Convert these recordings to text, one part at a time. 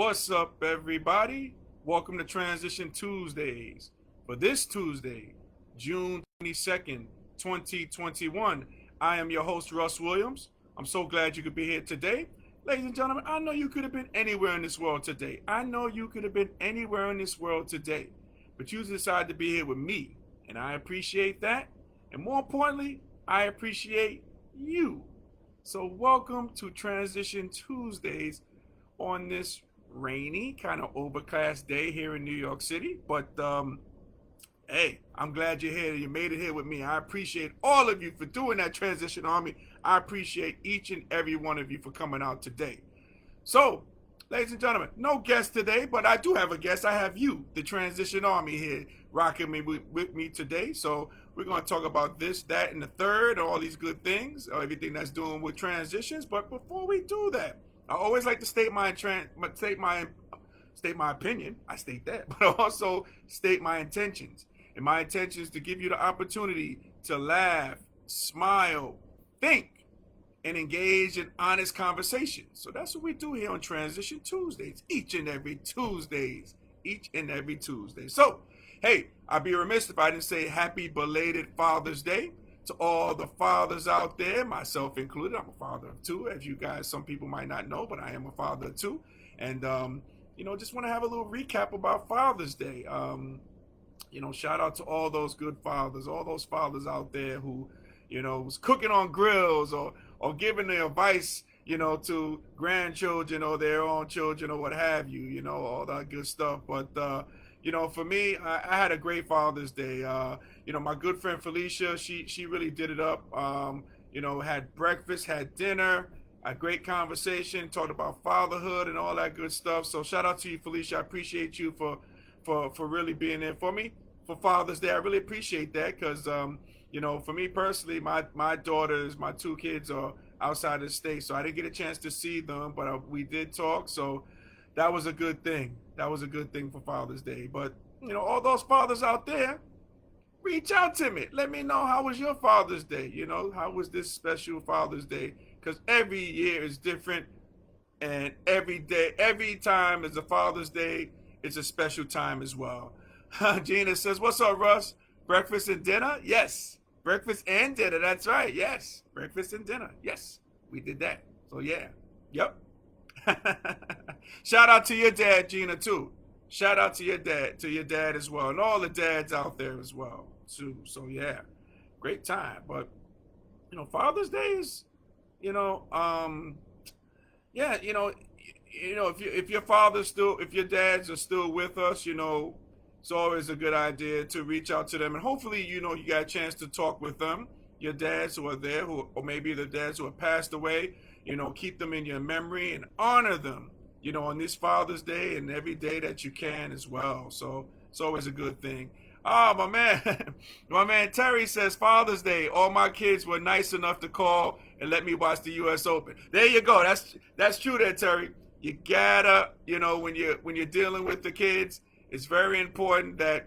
What's up, everybody? Welcome to Transition Tuesdays. For this Tuesday, June 22nd, 2021, I am your host, Russ Williams. I'm so glad you could be here today. Ladies and gentlemen, I know you could have been anywhere in this world today. I know you could have been anywhere in this world today. But you decided to be here with me, and I appreciate that. And more importantly, I appreciate you. So welcome to Transition Tuesdays on this rainy, kind of overcast day here in New York City. But hey, I'm glad you're here. You made it here with me. I appreciate all of you for doing that Transition Army. I appreciate each and every one of you for coming out today. So, ladies and gentlemen, no guest today, but I do have a guest. I have you, the Transition Army, here rocking me with me today. So we're going to talk about this, that, and the third, all these good things, everything that's doing with transitions. But before we do that, I always like to state my opinion. I state that, but I also state my intentions. And my intention is to give you the opportunity to laugh, smile, think, and engage in honest conversation. So that's what we do here on Transition Tuesdays, each and every Tuesday. So, hey, I'd be remiss if I didn't say happy belated Father's Day to all the fathers out there, myself included. I'm a father of two, as you guys, some people might not know, but I am a father of two. And, just want to have a little recap about Father's Day. Shout out to all those good fathers, all those fathers out there who, was cooking on grills or giving their advice, to grandchildren or their own children or what have you, all that good stuff. But, for me, I had a great Father's Day. My good friend Felicia, she really did it up. Had breakfast, had dinner, a great conversation, talked about fatherhood and all that good stuff. So shout out to you, Felicia. I appreciate you for really being there for me for Father's Day. I really appreciate that because, for me personally, my daughters, my two kids are outside of the state, so I didn't get a chance to see them, but we did talk. So that was a good thing. That was a good thing for Father's Day. But, all those fathers out there, reach out to me. Let me know, how was your Father's Day? How was this special Father's Day? Because every year is different, and every time is a Father's Day, it's a special time as well. Gina says, what's up, Russ? Breakfast and dinner? Yes. Breakfast and dinner. That's right. Yes. Breakfast and dinner. Yes. We did that. So, yeah. Yep. Shout out to your dad, Gina, too. Shout out to your dad as well, and all the dads out there as well, too. So, yeah. Great time. But, Father's Day is, if your if your dads are still with us, it's always a good idea to reach out to them. And hopefully, you got a chance to talk with them, your dads who are there, or maybe the dads who have passed away, keep them in your memory and honor them, on this Father's Day and every day that you can as well. So it's always a good thing. Oh, my man Terry says, Father's Day, all my kids were nice enough to call and let me watch the U.S. Open. There you go. That's true there, Terry. You gotta, when you're dealing with the kids, it's very important that,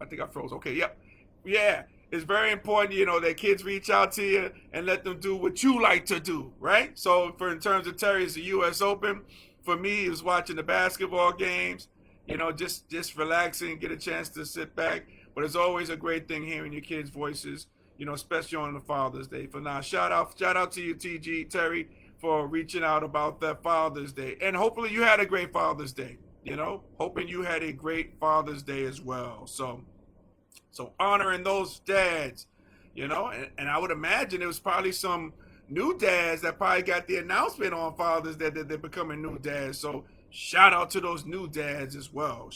I think I froze. Okay, yep. Yeah, it's very important, that kids reach out to you and let them do what you like to do, right? So in terms of Terry, it's the U.S. Open. For me, it was watching the basketball games, just relaxing, get a chance to sit back. But it's always a great thing hearing your kids' voices, especially on the Father's Day. For now, shout out to you, Terry, for reaching out about that Father's Day. And hopefully you had a great Father's Day, hoping you had a great Father's Day as well. So honoring those dads, and I would imagine there was probably some new dads that probably got the announcement on Father's Day that they're becoming new dads. So shout out to those new dads as well.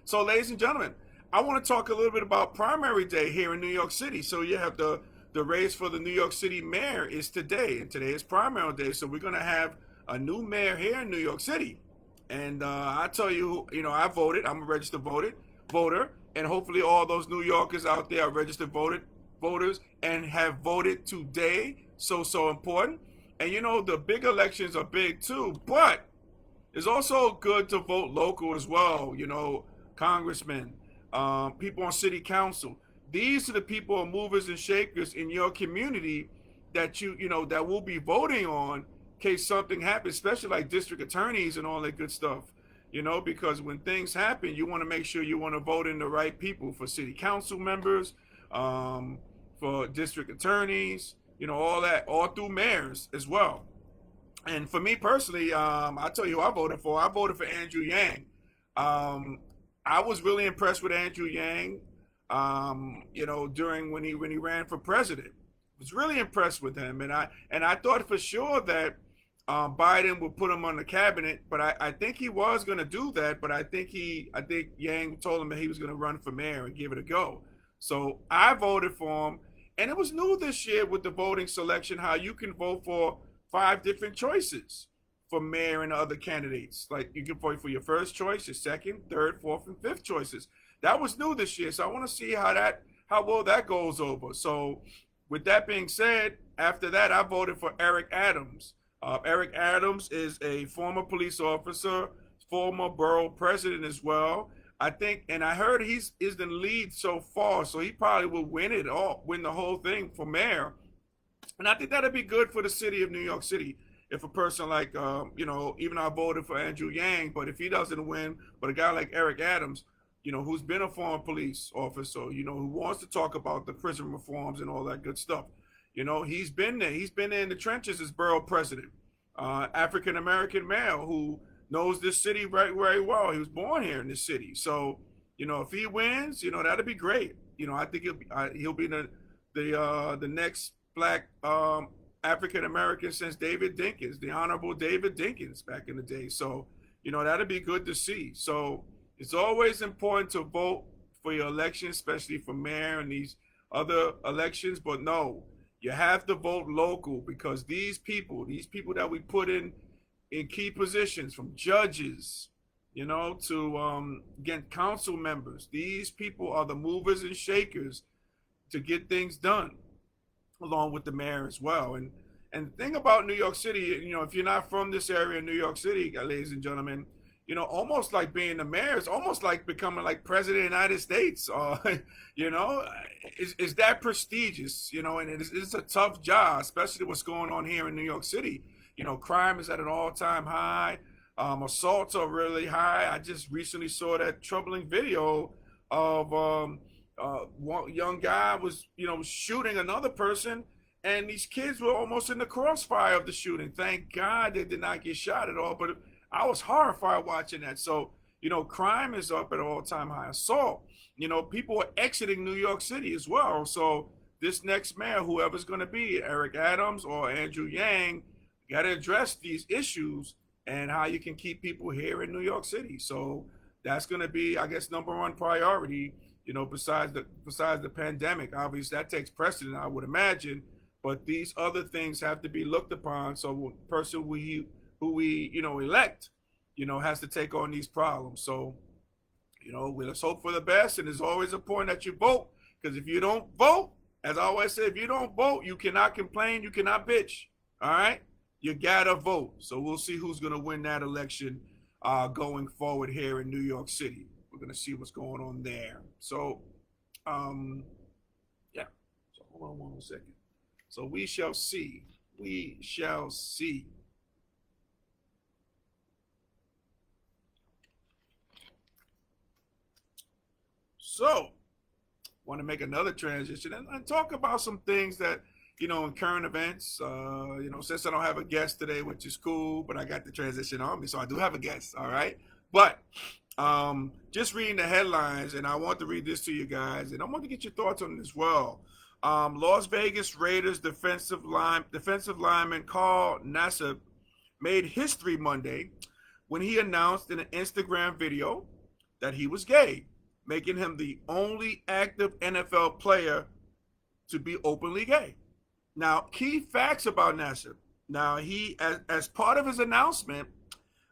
So, ladies and gentlemen, I want to talk a little bit about primary day here in New York City. So you have the race for the New York City mayor is today, and today is primary day. So we're going to have a new mayor here in New York City. And I tell you, I voted. I'm a registered voter, and hopefully all those New Yorkers out there are registered voters and have voted today. So important. And the big elections are big too, but it's also good to vote local as well. Congressmen, people on city council. These are the people and movers and shakers in your community that that will be voting on case something happens, especially like district attorneys and all that good stuff. Because when things happen, you want to make sure you want to vote in the right people for city council members, for district attorneys, all that, all through mayors as well. And for me personally, I'll tell you who I voted for. I voted for Andrew Yang. Um, I was really impressed with Andrew Yang, during when he ran for president. I was really impressed with him, and I thought for sure that Biden would put him on the cabinet, but I think he was going to do that. But I think Yang told him that he was going to run for mayor and give it a go. So I voted for him, and it was new this year with the voting selection how you can vote for 5 different choices for mayor and other candidates. Like you can vote for your first choice, your second, third, fourth, and fifth choices. That was new this year, so I want to see how well that goes over. So with that being said, after that, I voted for Eric Adams. Eric Adams is a former police officer, former borough president as well. I think, and I heard he's is the lead so far, so he probably will win the whole thing for mayor. And I think that'd be good for the city of New York City. If a person like, even I voted for Andrew Yang, but if he doesn't win, but a guy like Eric Adams, who's been a former police officer, who wants to talk about the prison reforms and all that good stuff. He's been there. He's been in the trenches as borough president. African American male who knows this city very well. He was born here in this city. So, if he wins, that'd be great. I think he'll be the next black African American since David Dinkins, the Honorable David Dinkins back in the day. So, that'd be good to see. So it's always important to vote for your election, especially for mayor and these other elections. But no, you have to vote local because these people that we put in key positions, from judges, to again council members, these people are the movers and shakers to get things done, along with the mayor as well. And the thing about New York City, if you're not from this area in New York City, ladies and gentlemen, almost like being the mayor is almost like becoming like president of the United States. Is that prestigious, and it's a tough job, especially what's going on here in New York City. Crime is at an all-time high. Assaults are really high. I just recently saw that troubling video of one young guy was, shooting another person, and these kids were almost in the crossfire of the shooting. Thank God they did not get shot at all, but I was horrified watching that. So, crime is up at an all-time high. Assault, people are exiting New York City as well. So this next mayor, whoever's going to be, Eric Adams or Andrew Yang, got to address these issues and how you can keep people here in New York City. So that's going to be, I guess, number one priority, besides the pandemic. Obviously, that takes precedent, I would imagine. But these other things have to be looked upon. So the person who we elect, has to take on these problems. So, let's hope for the best. And it's always important that you vote, because if you don't vote, as I always say, if you don't vote, you cannot complain, you cannot bitch. All right, you gotta vote. So we'll see who's gonna win that election going forward here in New York City. We're gonna see what's going on there. So, yeah. So hold on one second. So we shall see. We shall see. So, want to make another transition and talk about some things that, in current events. Since I don't have a guest today, which is cool, but I got the transition on me, so I do have a guest. All right, but just reading the headlines, and I want to read this to you guys, and I want to get your thoughts on it as well. Las Vegas Raiders defensive lineman Carl Nassib made history Monday when he announced in an Instagram video that he was gay, making him the only active NFL player to be openly gay. Now, key facts about Nassib. Now, he, as part of his announcement,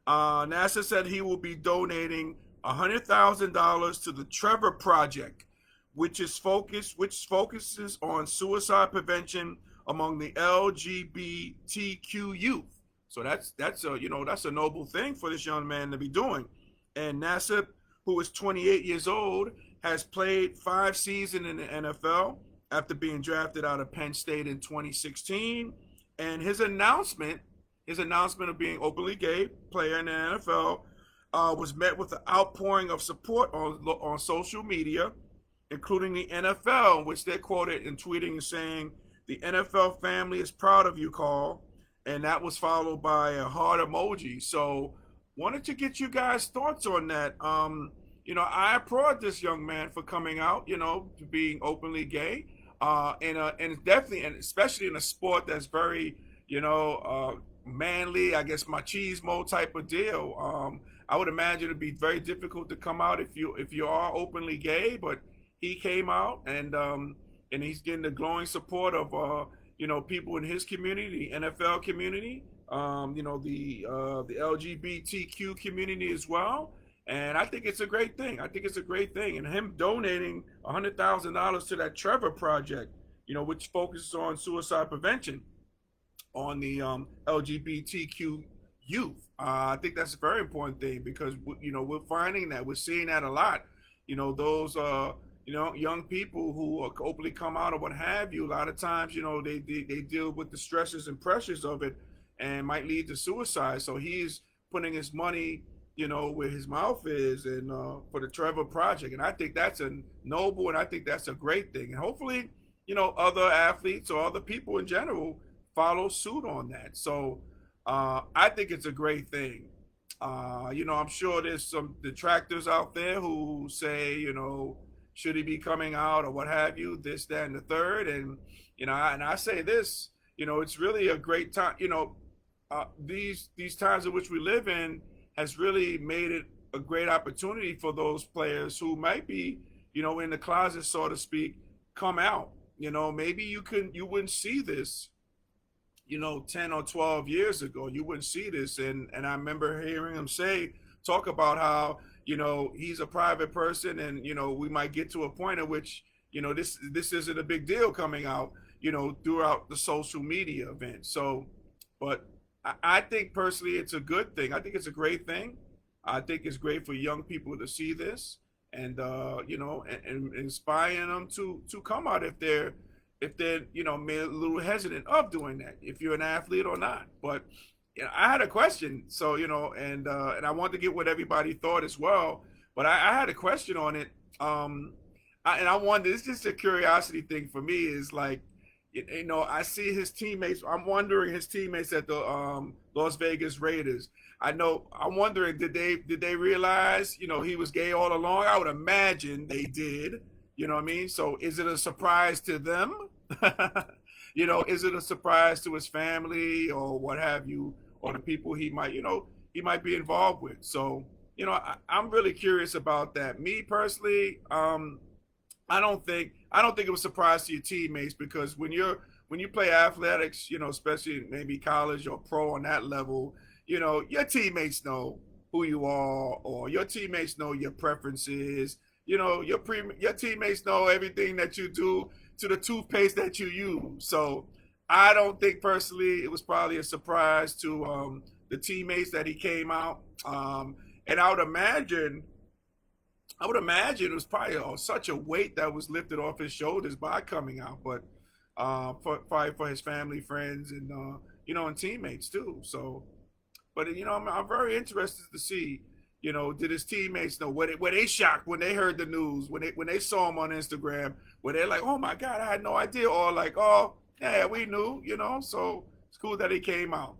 Nassib said he will be donating $100,000 to the Trevor Project, which focuses on suicide prevention among the LGBTQ youth. So that's a noble thing for this young man to be doing. And Nassib, who is 28 years old, has played 5 seasons in the NFL after being drafted out of Penn State in 2016. And his announcement his announcement of being openly gay player in the NFL was met with an outpouring of support on social media, including the NFL, which they quoted in tweeting saying, "The NFL family is proud of you, Carl," and that was followed by a heart emoji. So, wanted to get you guys' thoughts on that. I applaud this young man for coming out, to being openly gay, and definitely, and especially in a sport that's very, manly, I guess machismo type of deal. I would imagine it'd be very difficult to come out if you are openly gay, but he came out and he's getting the glowing support of people in his community, the NFL community, the LGBTQ community as well. And I think it's a great thing. I think it's a great thing. And him donating $100,000 to that Trevor Project, which focuses on suicide prevention on the LGBTQ youth. I think that's a very important thing because we're finding that we're seeing that a lot. Those young people who are openly come out or what have you. A lot of times, they deal with the stresses and pressures of it, and might lead to suicide. So he's putting his money, where his mouth is, and for the Trevor Project. And I think that's a noble, and I think that's a great thing. And hopefully, other athletes or other people in general follow suit on that. So I think it's a great thing. I'm sure there's some detractors out there who say, should he be coming out or what have you, this, that, and the third. And, and I say this, it's really a great time. These times in which we live in has really made it a great opportunity for those players who might be, in the closet, so to speak, come out. Maybe you wouldn't see this 10 or 12 years ago. You wouldn't see this. And I remember hearing him talk about how, he's a private person, and, we might get to a point at which, this isn't a big deal coming out, throughout the social media event. So, but I think personally it's a good thing. I think it's a great thing. I think it's great for young people to see this and, and inspiring them to come out if they're a little hesitant of doing that, if you're an athlete or not. But I had a question, so and I wanted to get what everybody thought as well. But I had a question on it, and I wonder. It's just a curiosity thing for me. Is like, I see his teammates. I'm wondering his teammates at the Las Vegas Raiders. I'm wondering, did they realize he was gay all along? I would imagine they did. You know what I mean? So is it a surprise to them? Is it a surprise to his family or what have you, or the people he might be involved with? So, I'm really curious about that. Me personally, I don't think it was a surprise to your teammates, because when you play athletics, especially maybe college or pro on that level, your teammates know who you are, or your teammates know your preferences. Your teammates know everything that you do to the toothpaste that you use. So I don't think personally it was probably a surprise to the teammates that he came out. And I would imagine it was probably such a weight that was lifted off his shoulders by coming out, but probably for his family, friends, and and teammates too. So, but I'm very interested to see. Did his teammates know? Were they shocked when they heard the news? When they saw him on Instagram? Were they like, "Oh my God, I had no idea," or like, "Oh yeah, we knew," So it's cool that he came out.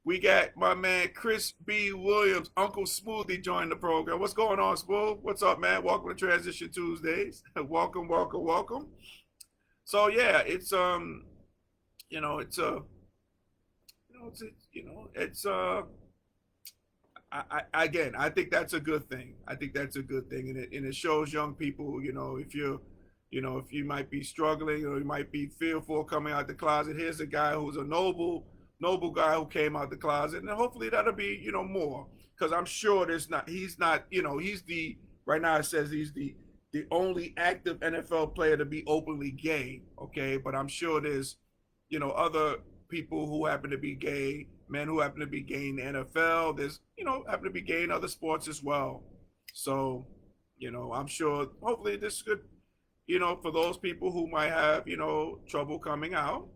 We got my man Chris B. Williams, Uncle Smoothie, joined the program. What's going on, Smooth? What's up, man? Welcome to Transition Tuesdays. welcome, welcome, welcome. So yeah, it's it's a, it's again, I think that's a good thing. I think that's a good thing, and it shows young people, if you might be struggling or you might be fearful of coming out the closet. Here's a guy who's a noble guy who came out the closet, and hopefully that'll be more, because I'm sure he's not he's the right now it says he's the only active NFL player to be openly gay. Okay, but I'm sure there's other people who happen to be gay, men who happen to be gay in the NFL. There's happen to be gay in other sports as well. So I'm sure hopefully this could for those people who might have trouble coming out,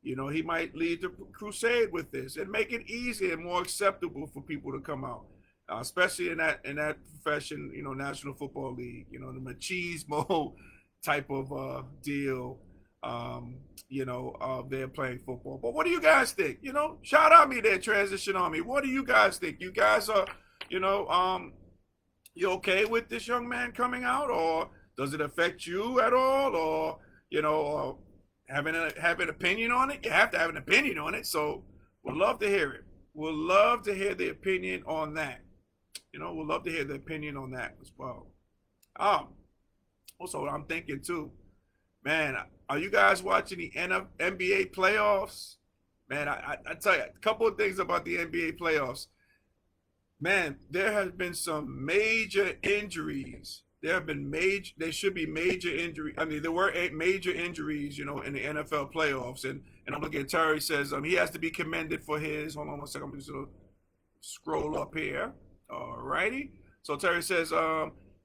He might lead the crusade with this and make it easier and more acceptable for people to come out, especially in that profession. National Football League. The machismo type of deal. They're playing football. But what do you guys think? Shout out me there, Transition Army. What do you guys think? You guys are, you okay with this young man coming out, or does it affect you at all, or have an opinion on it? You have to have an opinion on it. So we'd love to hear it. We'd love to hear the opinion on that. We'd love to hear the opinion on that as well. Also, I'm thinking too, man, are you guys watching the NBA playoffs? Man, I tell you, a couple of things about the NBA playoffs. Man, there has been some major injuries. There should be major injury. I mean, there were major injuries, in the NFL playoffs. And I'm looking at Terry says he has to be commended for his. Hold on one second. I'm just gonna scroll up here. All righty. So Terry says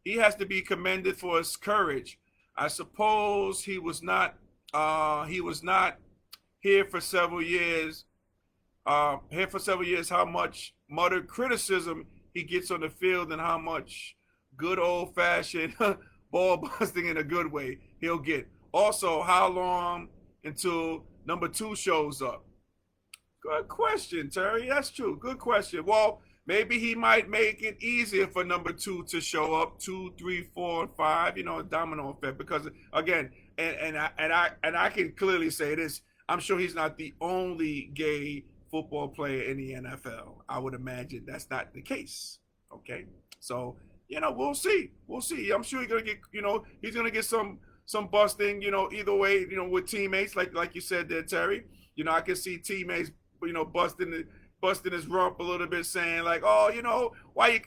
he has to be commended for his courage. I suppose he was not here for several years. How much muttered criticism he gets on the field and how much good old-fashioned ball busting in a good way he'll get. Also, how long until number 2 shows up? Good question, Terry. That's true. Good question. Well, maybe he might make it easier for number 2 to show up, 2, 3, 4, and 5. A domino effect. Because again, and I can clearly say this. I'm sure he's not the only gay football player in the NFL. I would imagine that's not the case. Okay, so we'll see. We'll see. I'm sure he's gonna get. He's gonna get some busting. Either way. With teammates, like you said there, Terry. I can see teammates. Busting his rump a little bit, saying like, oh, why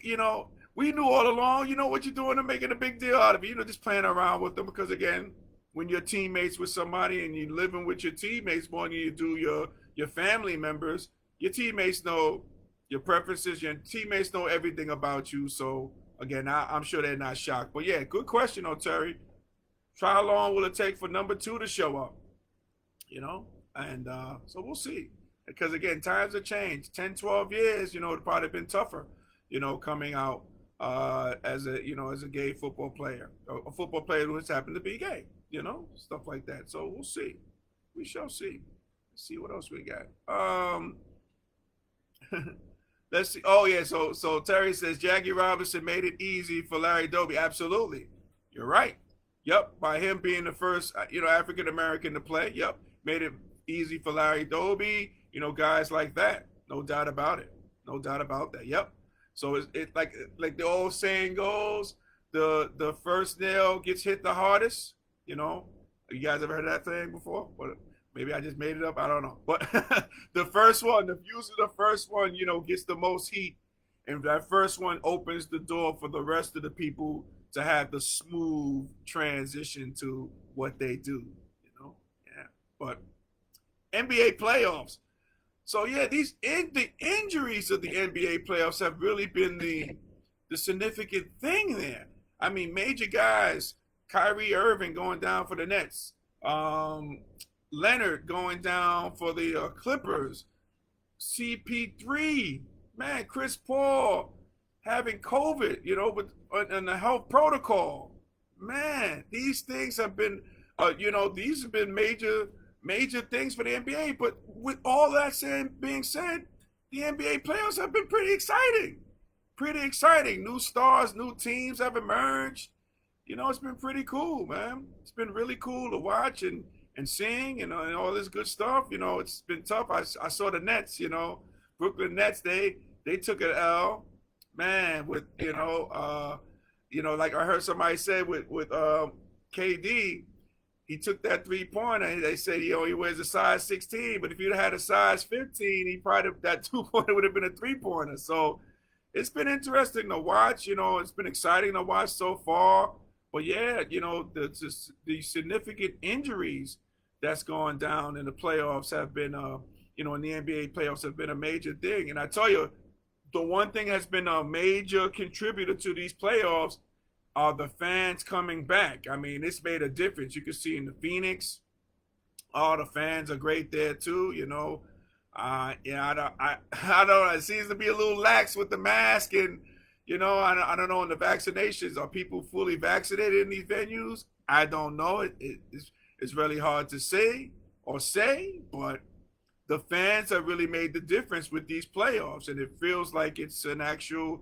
we knew all along. What you're doing and making a big deal out of it. Just playing around with them because again, when you're teammates with somebody and you're living with your teammates more than you do your family members, your teammates know your preferences. Your teammates know everything about you. So again, I'm sure they're not shocked. But yeah, good question, Terry. Try how long will it take for number 2 to show up? And so we'll see. Because again, times have changed. 10, 12 years, it'd probably been tougher, coming out as a gay football player, a football player who has happened to be gay, stuff like that. So we'll see. We shall see. Let's see what else we got. Let's see. Oh yeah. So Terry says Jackie Robinson made it easy for Larry Doby. Absolutely, you're right. Yep. By him being the first, African American to play. Yep. Made it easy for Larry Doby. Guys like that. No doubt about it. No doubt about that. Yep. So it's like the old saying goes, the first nail gets hit the hardest. You guys ever heard that saying before? But maybe I just made it up. I don't know. But the first one, usually the first one, gets the most heat. And that first one opens the door for the rest of the people to have the smooth transition to what they do. Yeah. But NBA playoffs. So yeah, the injuries of the NBA playoffs have really been the significant thing there. I mean, major guys, Kyrie Irving going down for the Nets, Leonard going down for the Clippers, CP3, man, Chris Paul having COVID, and the health protocol. Man, these things have been, these have been major things for the NBA. But with all that being said, the NBA playoffs have been pretty exciting. Pretty exciting. New stars, new teams have emerged. It's been pretty cool, man. It's been really cool to watch and sing, and all this good stuff. It's been tough. I saw the Nets, Brooklyn Nets, they took an L, man, with, like I heard somebody say with KD, he took that 3-pointer. They said he only wears a size 16, but if you'd had a size 15, that 2-pointer would have been a 3-pointer. So it's been interesting to watch. It's been exciting to watch so far. But yeah, the significant injuries that's gone down in the playoffs have been, in the NBA playoffs have been a major thing. And I tell you, the one thing that's been a major contributor to these playoffs are the fans coming back. I mean, it's made a difference. You can see in the Phoenix, All the fans are great there too. Yeah, I don't. It seems to be a little lax with the mask, and I don't know. In the vaccinations, are people fully vaccinated in these venues? I don't know. It's really hard to say, but the fans have really made the difference with these playoffs, and it feels like it's an actual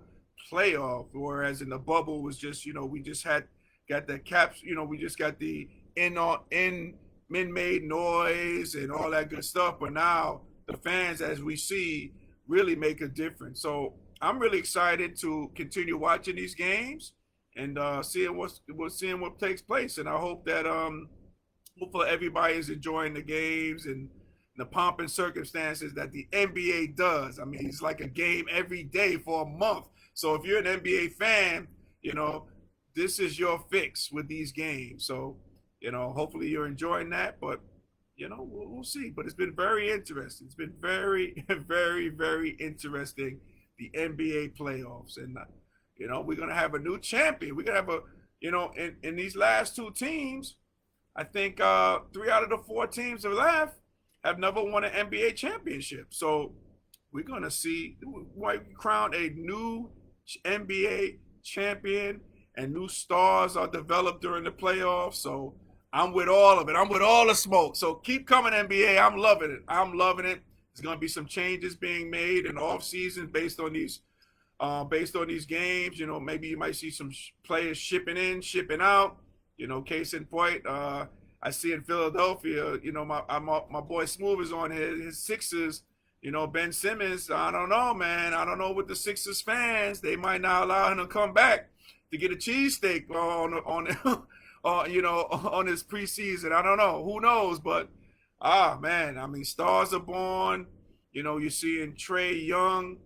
playoff. Whereas in the bubble was just, we just got the caps, we just got the in made noise and all that good stuff. But now the fans, as we see, really make a difference. So I'm really excited to continue watching these games and seeing what takes place. And I hope that hopefully everybody is enjoying the games and the pomp and circumstances that the NBA does. I mean, it's like a game every day for a month. So if you're an NBA fan, this is your fix with these games. So, hopefully you're enjoying that, but we'll see. But it's been very interesting. It's been very, very, very interesting, the NBA playoffs. And, we're going to have a new champion. We're going to have in these last two teams, I think 3 out of the 4 teams that are left have never won an NBA championship. So we're going to see, crown a new NBA champion, and new stars are developed during the playoffs. So I'm with all of it. I'm with all the smoke. So keep coming, NBA. I'm loving it. I'm loving it. There's going to be some changes being made in off season based on these games. Maybe you might see some players shipping in, shipping out. Case in point, I see in Philadelphia, my boy Smooth is on his Sixers. Ben Simmons, I don't know, man. I don't know with the Sixers fans. They might not allow him to come back to get a cheesesteak on his preseason. I don't know. Who knows? But, man, I mean, stars are born. You're seeing Trae Young,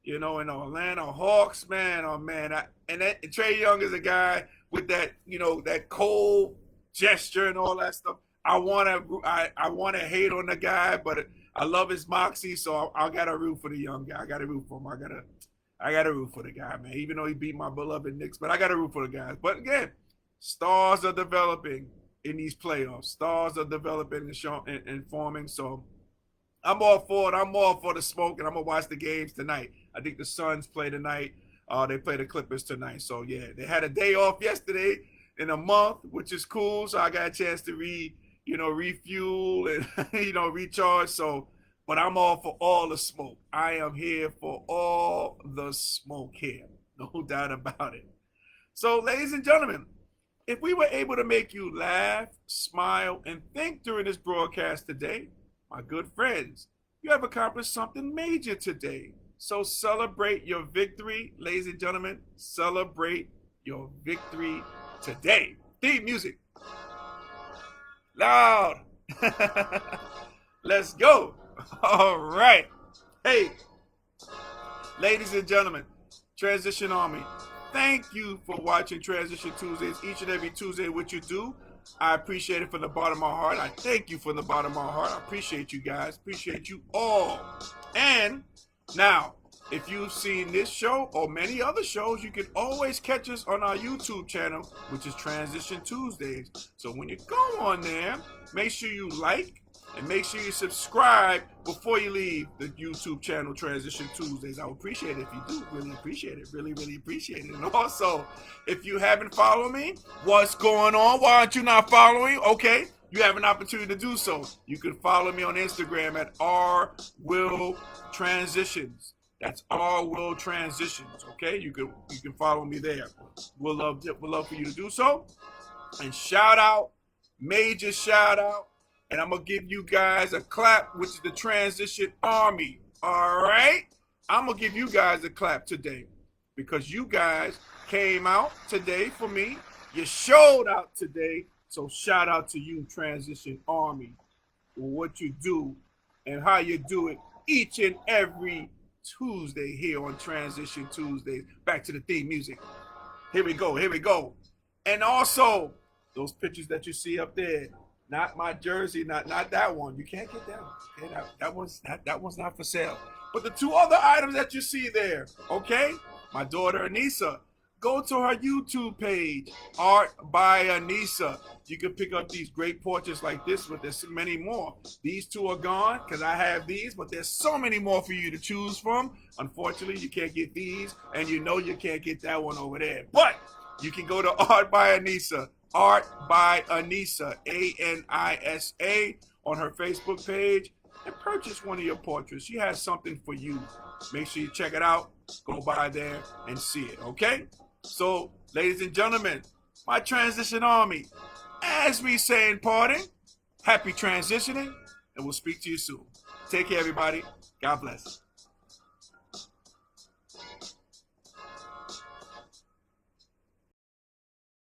in the Atlanta Hawks, man. Oh, man. Trae Young is a guy with that, that cold gesture and all that stuff. I want to hate on the guy, but I love his moxie, so I gotta root for the young guy. I gotta root for him. I gotta root for the guy, man. Even though he beat my beloved Knicks, but I gotta root for the guys. But again, stars are developing in these playoffs. Stars are developing and forming. So I'm all for it. I'm all for the smoke, and I'm gonna watch the games tonight. I think the Suns play tonight. They play the Clippers tonight. So yeah, they had a day off yesterday in a month, which is cool. So I got a chance to refuel and recharge. So, but I'm all for all the smoke. I am here for all the smoke here, no doubt about it. So, ladies and gentlemen, if we were able to make you laugh, smile, and think during this broadcast today, my good friends, you have accomplished something major today. So celebrate your victory, ladies and gentlemen. Celebrate your victory today. Theme music. Loud. Let's go. All right. Hey, ladies and gentlemen, Transition Army, thank you for watching Transition Tuesdays each and every Tuesday, what you do. I appreciate it from the bottom of my heart. I thank you from the bottom of my heart. I appreciate you guys. Appreciate you all. And now, if you've seen this show or many other shows, you can always catch us on our YouTube channel, which is Transition Tuesdays. So when you go on there, make sure you like and make sure you subscribe before you leave the YouTube channel, Transition Tuesdays. I would appreciate it if you do. Really appreciate it. Really, really appreciate it. And also, if you haven't followed me, what's going on? Why aren't you not following? Okay, you have an opportunity to do so. You can follow me on Instagram at rwilltransitions. That's R Will Transitions. Okay, you can follow me there. We'll love for you to do so. And shout out, major shout out, and I'm gonna give you guys a clap, which is the Transition Army. All right, I'm gonna give you guys a clap today because you guys came out today for me. You showed out today, so shout out to you, Transition Army, for what you do and how you do it each and every Tuesday here on Transition Tuesdays. Back to the theme music. Here we go. And also, those pictures that you see up there, not my jersey, not that one. You can't get that one. Okay, that one's not for sale. But the 2 other items that you see there, okay? My daughter Anissa go to her YouTube page, Art by Anissa. You can pick up these great portraits like this, but there's many more. These two are gone because I have these, but there's so many more for you to choose from. Unfortunately, you can't get these, and you know you can't get that one over there. But you can go to Art by Anissa, Art by Anissa, Anisa, on her Facebook page, and purchase one of your portraits. She has something for you. Make sure you check it out. Go by there and see it, okay? So, ladies and gentlemen, my transition army, as we say in parting, happy transitioning, and we'll speak to you soon. Take care, everybody. God bless.